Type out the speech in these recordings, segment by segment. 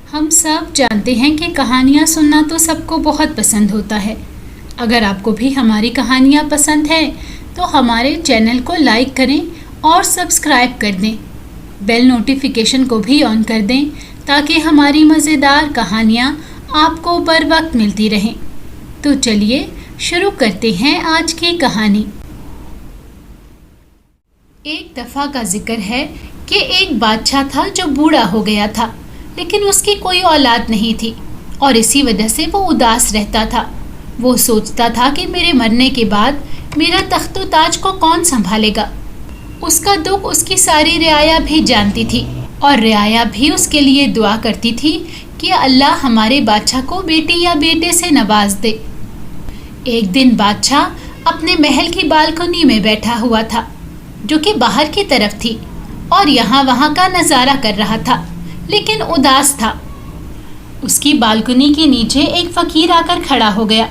ہم سب جانتے ہیں کہ کہانیاں سننا تو سب کو بہت پسند ہوتا ہے۔ اگر آپ کو بھی ہماری کہانیاں پسند ہیں تو ہمارے چینل کو لائک کریں اور سبسکرائب کر دیں۔ بیل نوٹیفیکیشن کو بھی آن کر دیں تاکہ ہماری مزیدار کہانیاں آپ کو بر وقت ملتی رہیں۔ تو چلیے شروع کرتے ہیں آج کی کہانی۔ ایک دفعہ کا ذکر ہے کہ ایک بادشاہ تھا جو بوڑھا ہو گیا تھا، لیکن اس کی کوئی اولاد نہیں تھی اور اسی وجہ سے وہ اداس رہتا تھا۔ وہ سوچتا تھا کہ میرے مرنے کے بعد میرا تخت و تاج کو کون سنبھالے گا۔ اس کا دکھ اس کی ساری رعایا بھی جانتی تھی اور رعایا بھی اس کے لیے دعا کرتی تھی کہ اللہ ہمارے بادشاہ کو بیٹی یا بیٹے سے نواز دے۔ ایک دن بادشاہ اپنے محل کی بالکنی میں بیٹھا ہوا تھا جو کہ باہر کی طرف تھی اور یہاں وہاں کا نظارہ کر رہا تھا، لیکن اداس تھا۔ اس کی بالکنی کے نیچے ایک فقیر آ کر کھڑا ہو گیا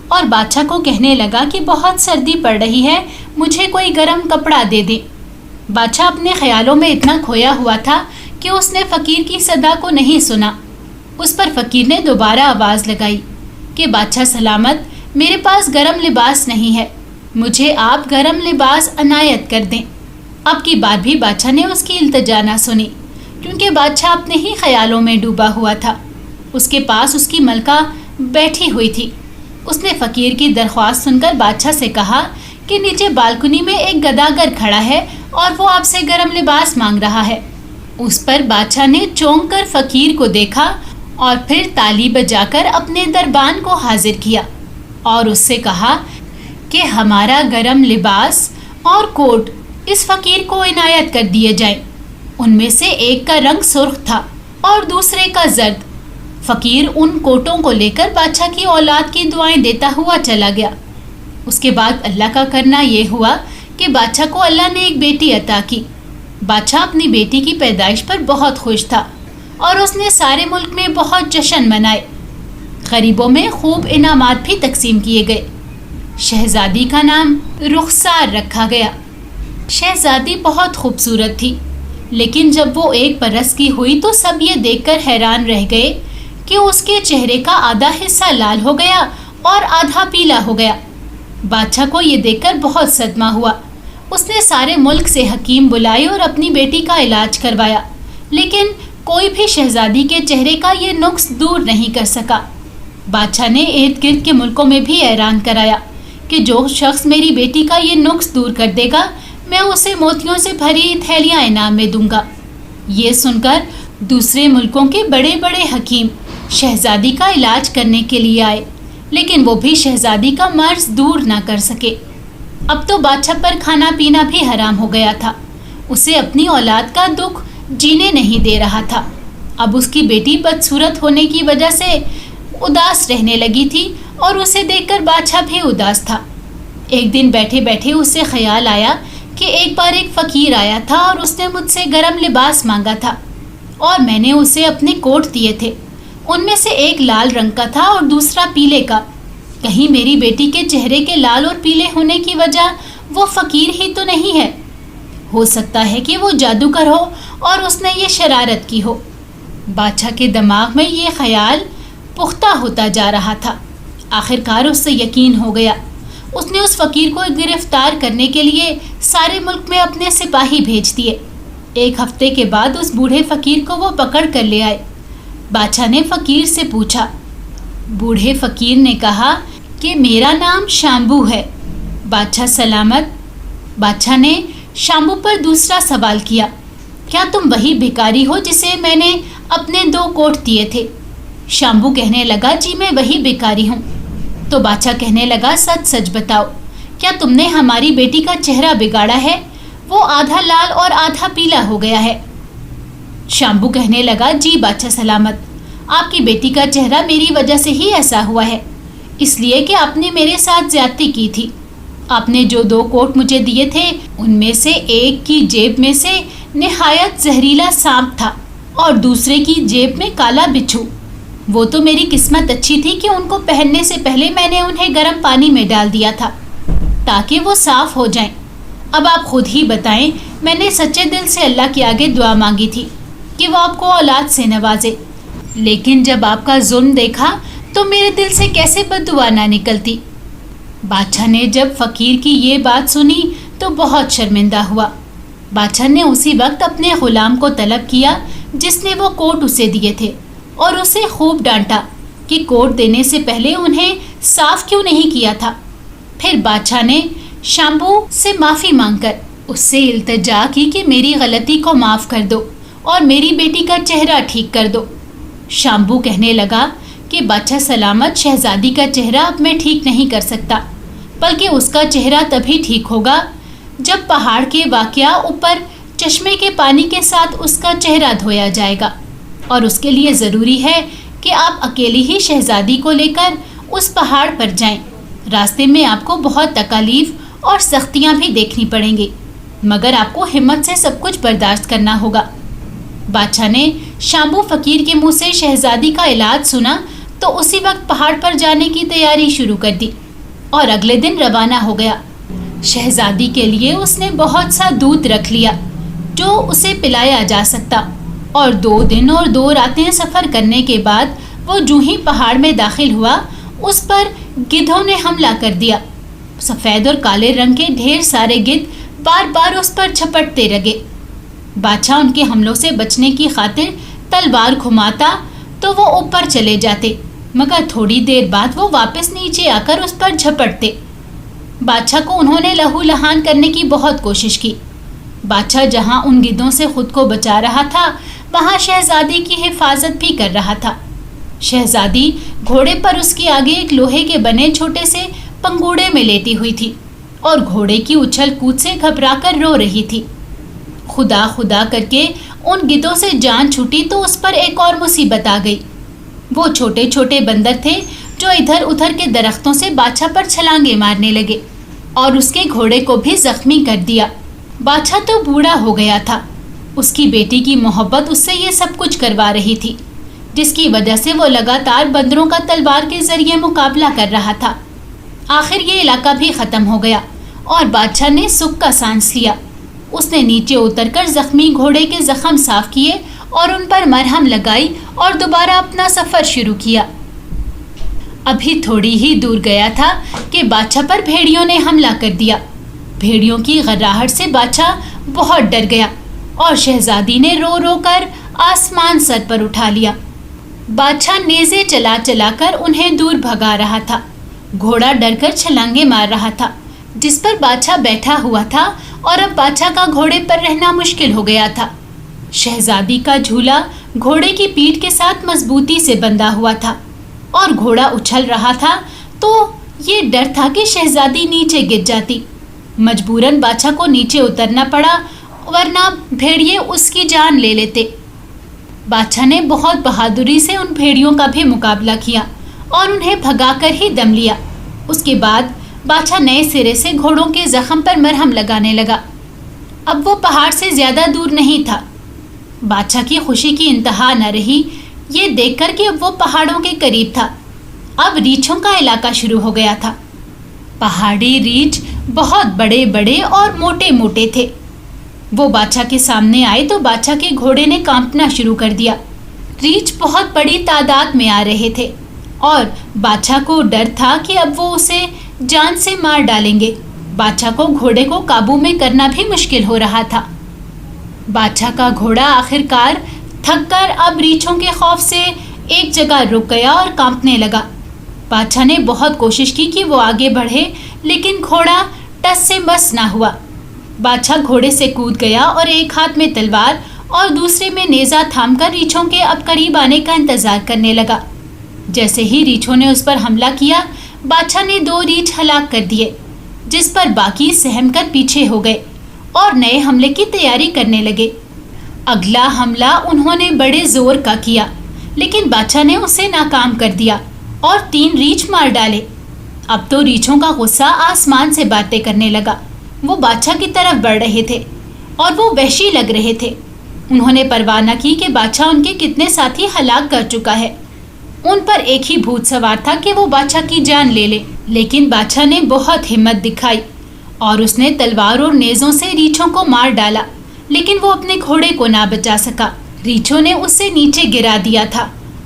اور بادشاہ کو کہنے لگا کہ بہت سردی پڑ رہی ہے، مجھے کوئی گرم کپڑا دے دے۔ بادشاہ اپنے خیالوں میں اتنا کھویا ہوا تھا کہ اس نے فقیر کی صدا کو نہیں سنا۔ اس پر فقیر نے دوبارہ آواز لگائی کہ بادشاہ سلامت، میرے پاس گرم لباس نہیں ہے، مجھے آپ گرم لباس عنایت کر دیں۔ اب کی بار بھی بادشاہ نے اس کی التجا نہ سنی، کیونکہ بادشاہ اپنے ہی خیالوں میں ڈوبا ہوا تھا۔ اس کے پاس اس کی ملکہ بیٹھی ہوئی تھی۔ اس نے فقیر کی درخواست سن کر بادشاہ سے کہا کہ نیچے بالکنی میں ایک گداگر کھڑا ہے اور وہ آپ سے گرم لباس مانگ رہا ہے۔ اس پر بادشاہ نے چونک کر فقیر کو دیکھا اور پھر تالی بجا کر اپنے دربان کو حاضر کیا اور اس سے کہا کہ ہمارا گرم لباس اور کوٹ اس فقیر کو عنایت کر دیے جائیں۔ ان میں سے ایک کا رنگ سرخ تھا اور دوسرے کا زرد۔ فقیر ان کوٹوں کو لے کر بادشاہ کی اولاد کی دعائیں دیتا ہوا چلا گیا۔ اس کے بعد اللہ کا کرنا یہ ہوا کہ بادشاہ کو اللہ نے ایک بیٹی عطا کی۔ بادشاہ اپنی بیٹی کی پیدائش پر بہت خوش تھا اور اس نے سارے ملک میں بہت جشن منائے۔ غریبوں میں خوب انعامات بھی تقسیم کیے گئے۔ شہزادی کا نام رخسار رکھا گیا۔ شہزادی بہت خوبصورت تھی، لیکن جب وہ 1 برس کی ہوئی تو سب یہ دیکھ کر حیران رہ گئے کہ اس کے چہرے کا آدھا حصہ لال ہو گیا اور آدھا پیلا ہو گیا۔ بادشاہ کو یہ دیکھ کر بہت صدمہ ہوا۔ اس نے سارے ملک سے حکیم بلائے اور اپنی بیٹی کا علاج کروایا، لیکن کوئی بھی شہزادی کے چہرے کا یہ نقص دور نہیں کر سکا۔ بادشاہ نے ارد گرد کے ملکوں میں بھی اعلان کرایا کہ جو شخص میری بیٹی کا یہ نقص دور کر دے گا، میں اسے موتیوں سے بھری تھیلیاں انعام میں دوں گا۔ یہ سن کر دوسرے ملکوں کے بڑے بڑے حکیم شہزادی کا علاج کرنے کے لیے آئے، لیکن وہ بھی شہزادی کا مرض دور نہ کر سکے۔ اب تو بادشاہ پر کھانا پینا بھی حرام ہو گیا تھا۔ اسے اپنی اولاد کا دکھ جینے نہیں دے رہا تھا۔ اب اس کی بیٹی بدصورت ہونے کی وجہ سے اداس رہنے لگی تھی اور اسے دیکھ کر بادشاہ بھی اداس تھا۔ ایک دن بیٹھے بیٹھے اسے خیال آیا کہ ایک بار ایک فقیر آیا تھا اور اس نے مجھ سے گرم لباس مانگا تھا اور میں نے اسے اپنے کوٹ دیے تھے۔ ان میں سے ایک لال رنگ کا تھا اور دوسرا پیلے کا۔ کہیں میری بیٹی کے چہرے کے لال اور پیلے ہونے کی وجہ وہ فقیر ہی تو نہیں ہے؟ ہو سکتا ہے کہ وہ جادوگر ہو اور اس نے یہ شرارت کی ہو۔ بادشاہ کے دماغ میں یہ خیال پختہ ہوتا جا رہا تھا۔ آخرکار اس سے یقین ہو گیا۔ اس نے اس فقیر کو گرفتار کرنے کے لیے سارے ملک میں اپنے سپاہی بھیج دیے۔ 1 ہفتے کے بعد اس بوڑھے فقیر کو وہ پکڑ کر لے آئے۔ بادشاہ نے فقیر سے پوچھا۔ بوڑھے فقیر نے کہا کہ میرا نام شامبو ہے۔ بادشاہ سلامت۔ بادشاہ نے شامبو پر دوسرا سوال کیا، کیا تم وہی بھکاری ہو جسے میں نے اپنے 2 کوٹ دیے تھے؟ شامبو کہنے لگا، جی میں وہی بھکاری ہوں۔ تو بادشاہ کہنے لگا، سچ سچ بتاؤ، کیا تم نے ہماری بیٹی کا چہرہ بگاڑا ہے؟ وہ آدھا لال اور آدھا پیلا ہو گیا ہے۔ شامبو کہنے لگا، جی بادشاہ سلامت، آپ کی بیٹی کا چہرہ میری وجہ سے ہی ایسا ہوا ہے، اس لیے کہ آپ نے میرے ساتھ زیادتی کی تھی۔ آپ نے جو 2 کوٹ مجھے دیے تھے ان میں سے ایک کی جیب میں سے نہایت زہریلا سانپ تھا اور دوسرے کی جیب میں کالا بچھو۔ وہ تو میری قسمت اچھی تھی کہ ان کو پہننے سے پہلے میں نے انہیں گرم پانی میں ڈال دیا تھا تاکہ وہ صاف ہو جائیں۔ اب آپ خود ہی بتائیں، میں نے سچے دل سے اللہ کے آگے دعا مانگی تھی کہ وہ آپ کو اولاد سے نوازے، لیکن جب آپ کا ظلم دیکھا تو میرے دل سے کیسے بددعا نہ نکلتی۔ بادشاہ نے جب فقیر کی یہ بات سنی تو بہت شرمندہ ہوا۔ بادشاہ نے اسی وقت اپنے غلام کو طلب کیا جس نے وہ کوٹ اسے دیے تھے، اور اسے خوب ڈانٹا کہ کوٹ دینے سے پہلے انہیں صاف کیوں نہیں کیا تھا۔ پھر بادشاہ نے شامبو سے معافی مانگ کر اس سے التجا کی کہ میری غلطی کو معاف کر دو اور میری بیٹی کا چہرہ ٹھیک کر دو۔ شامبو کہنے لگا کہ بادشاہ سلامت، شہزادی کا چہرہ اب میں ٹھیک نہیں کر سکتا، بلکہ اس کا چہرہ تبھی ٹھیک ہوگا جب پہاڑ کے واقعہ اوپر چشمے کے پانی کے ساتھ اس کا چہرہ دھویا جائے گا، اور اس کے لیے ضروری ہے کہ آپ اکیلی ہی شہزادی کو لے کر اس پہاڑ پر جائیں۔ راستے میں آپ کو بہت تکالیف اور سختیاں بھی دیکھنی پڑیں گی، مگر آپ کو ہمت سے سب کچھ برداشت کرنا ہوگا۔ بادشاہ نے شامبو فقیر کے منہ سے شہزادی کا علاج سنا تو اسی وقت پہاڑ پر جانے کی تیاری شروع کر دی اور اگلے دن روانہ ہو گیا۔ شہزادی کے لیے اس نے بہت سا دودھ رکھ لیا جو اسے پلایا جا سکتا، اور 2 دن اور 2 راتیں سفر کرنے کے بعد وہ جو ہی پہاڑ میں داخل ہوا اس پر گدھوں نے حملہ کر دیا۔ سفید اور کالے رنگ کے ڈھیر سارے گدھ بار بار اس پر جھپٹتے لگے۔ بادشاہ ان کے حملوں سے بچنے کی خاطر تلوار گھماتا تو وہ اوپر چلے جاتے، مگر تھوڑی دیر بعد وہ واپس نیچے آ کر اس پر جھپٹتے۔ بادشاہ کو انہوں نے لہو لہان کرنے کی بہت کوشش کی۔ بادشاہ جہاں ان گدھوں سے خود کو بچا رہا تھا وہاں شہزادی کی حفاظت بھی کر رہا تھا۔ شہزادی گھوڑے پر اس کے آگے ایک لوہے کے بنے چھوٹے سے پنگوڑے میں لیٹی ہوئی تھی اور گھوڑے کی اچھل کود سے گھبرا کر رو رہی تھی۔ خدا خدا کر کے ان گدھوں سے جان چھوٹی تو اس پر ایک اور مصیبت آ گئی۔ وہ چھوٹے چھوٹے بندر تھے جو ادھر ادھر کے درختوں سے بادشاہ پر چھلانگے مارنے لگے اور اس کے گھوڑے کو بھی زخمی کر دیا۔ بادشاہ تو بوڑھا ہو گیا تھا، اس کی بیٹی کی محبت اس سے یہ سب کچھ کروا رہی تھی، جس کی وجہ سے وہ لگاتار بندروں کا تلوار کے ذریعے مقابلہ کر رہا تھا۔ آخر یہ علاقہ بھی ختم ہو گیا اور بادشاہ نے سکھ کا سانس لیا۔ اس نے نیچے اتر کر زخمی گھوڑے کے زخم صاف کیے اور ان پر مرہم لگائی اور دوبارہ اپنا سفر شروع کیا۔ ابھی تھوڑی ہی دور گیا تھا کہ بادشاہ پر بھیڑیوں نے حملہ کر دیا۔ بھیڑیوں کی غراہٹ سے بادشاہ بہت ڈر گیا اور شہزادی نے رو رو کر آسمان سر پر اٹھا لیا۔ بادشاہ نیزے چلا چلا کر انہیں دور بھگا رہا تھا۔ گھوڑا ڈر کر چھلانگے مار رہا تھا جس پر بادشاہ بیٹھا ہوا تھا، اور اب بادشاہ کا گھوڑے پر رہنا مشکل ہو گیا تھا۔ شہزادی کا جھولا گھوڑے کی پیٹھ کے ساتھ مضبوطی سے بندھا ہوا تھا اور گھوڑا اچھل رہا تھا تو یہ ڈر تھا کہ شہزادی نیچے گر جاتی۔ مجبوراً بادشاہ کو نیچے اترنا پڑا، ورنہ بھیڑیے اس کی جان لے لیتے۔ بادشاہ نے بہت بہادری سے ان بھیڑیوں کا بھی مقابلہ کیا اور انہیں بھگا کر ہی دم لیا۔ اس کے بعد بادشاہ نئے سرے سے گھوڑوں کے زخم پر مرہم لگانے لگا۔ اب وہ پہاڑ سے زیادہ دور نہیں تھا۔ بادشاہ کی خوشی کی انتہا نہ رہی یہ دیکھ کر کہ اب وہ پہاڑوں کے قریب تھا۔ اب ریچھوں کا علاقہ شروع ہو گیا تھا۔ پہاڑی ریچھ بہت بڑے بڑے اور موٹے موٹے تھے۔ وہ بادشاہ کے سامنے آئے تو بادشاہ کے گھوڑے نے کانپنا شروع کر دیا۔ ریچھ بہت بڑی تعداد میں آ رہے تھے اور بادشاہ کو ڈر تھا کہ اب وہ اسے جان سے مار ڈالیں گے۔ بادشاہ کو گھوڑے کو قابو میں کرنا بھی مشکل ہو رہا تھا۔ بادشاہ کا گھوڑا آخر کار تھک کر اب ریچھوں کے خوف سے ایک جگہ رک گیا اور کانپنے لگا۔ بادشاہ نے بہت کوشش کی کہ وہ آگے بڑھے، لیکن گھوڑا ٹس سے مس نہ ہوا۔ بادشاہ گھوڑے سے کود گیا اور ایک ہاتھ میں تلوار اور دوسرے میں نیزہ تھام کر ریچھوں کے اب قریب آنے کا انتظار کرنے لگا۔ جیسے ہی ریچھوں نے اس پر حملہ کیا، بادشاہ نے 2 ریچھ ہلاک کر دیے، جس پر باقی سہم کر پیچھے ہو گئے اور نئے حملے کی تیاری کرنے لگے۔ اگلا حملہ انہوں نے بڑے زور کا کیا، لیکن بادشاہ نے اسے ناکام کر دیا اور 3 ریچھ مار ڈالے۔ اب تو ریچھوں کا غصہ آسمان سے باتیں کرنے لگا۔ وہ بادشاہ کی طرف بڑھ رہے تھے اور وہ وحشی لگ رہے تھے۔ انہوں نے پرواہ نہ کی کہ بادشاہ ان کے کتنے ساتھی ہلاک کر چکا ہے۔ ان پر ایک ہی بھوت سوار تھا کہ وہ بادشاہ کی جان لے لے، لیکن بادشاہ نے بہت ہمت دکھائی اور اس نے تلوار اور نیزوں سے ریچھوں کو مار ڈالا، لیکن وہ اپنے گھوڑے کو نہ بچا سکا۔ ریچھوں نے اس سے نیچے گرا دیا تھا